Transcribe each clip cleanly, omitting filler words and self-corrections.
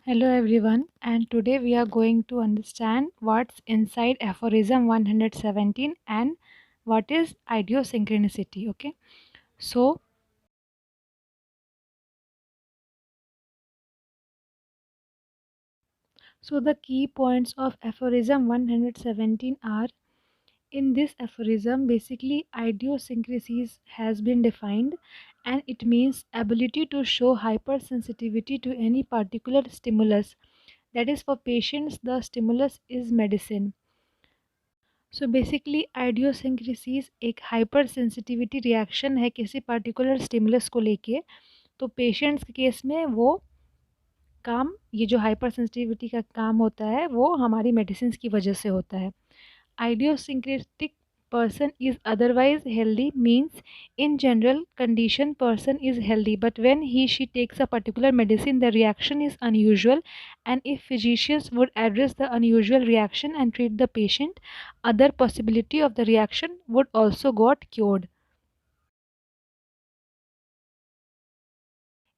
Hello everyone, and today we are going to understand what's inside aphorism 117 and what is idiosynchronicity. Okay, so the key points of aphorism 117 are: in this aphorism, basically idiosyncrasies has been defined, and it means ability to show hypersensitivity to any particular stimulus. That is, for patients, the stimulus is medicine. So basically idiosyncrasies एक hyper sensitivity reaction है किसी particular stimulus को लेके। तो patients के case में वो काम, ये जो हाइपर सेंसिटिविटी का काम होता है वो हमारी मेडिसिन की वजह से होता है। Idiosyncratic person is otherwise healthy means in general condition person is healthy, but when he she takes a particular medicine the reaction is unusual, and if physicians would address the unusual reaction and treat the patient, other possibility of the reaction would also got cured.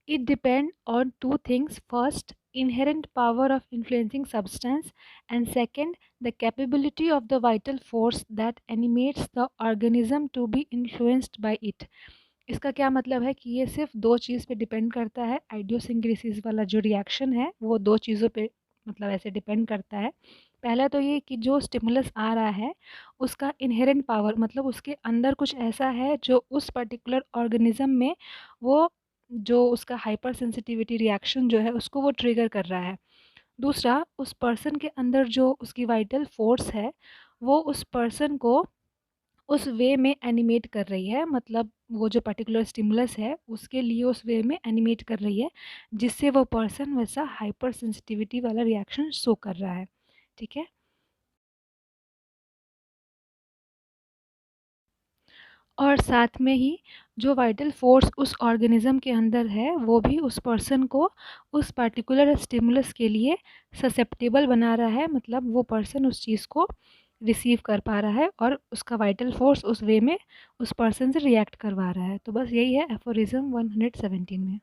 It depends on two things: first, inherent power of influencing substance, and second, the capability of the vital force that animates the organism to be influenced by it. इसका क्या मतलब है कि ये सिर्फ दो चीज़ पे depend करता है। आइडियोसिंक्रेसीज वाला जो रिएक्शन है वो दो चीज़ों पे मतलब ऐसे डिपेंड करता है। पहला तो ये कि जो स्टिमुलस आ रहा है उसका इनहेरेंट पावर, मतलब उसके अंदर कुछ ऐसा है जो उस पर्टिकुलर ऑर्गेनिज्म में वो जो उसका हाइपर सेंसिटिविटी रिएक्शन जो है उसको वो ट्रिगर कर रहा है। दूसरा, उस पर्सन के अंदर जो उसकी वाइटल फोर्स है वो उस पर्सन को उस वे में एनिमेट कर रही है, मतलब वो जो पर्टिकुलर स्टिमुलस है उसके लिए उस वे में एनिमेट कर रही है जिससे वो पर्सन वैसा हाइपर सेंसिटिविटी वाला रिएक्शन शो कर रहा है। ठीक है। और साथ में ही जो वाइटल फोर्स उस ऑर्गेनिज्म के अंदर है वो भी उस पर्सन को उस पर्टिकुलर स्टिमुलस के लिए ससेप्टेबल बना रहा है, मतलब वो पर्सन उस चीज़ को रिसीव कर पा रहा है और उसका वाइटल फोर्स उस वे में उस पर्सन से रिएक्ट करवा रहा है। तो बस यही है एफोरिज्म 117 में।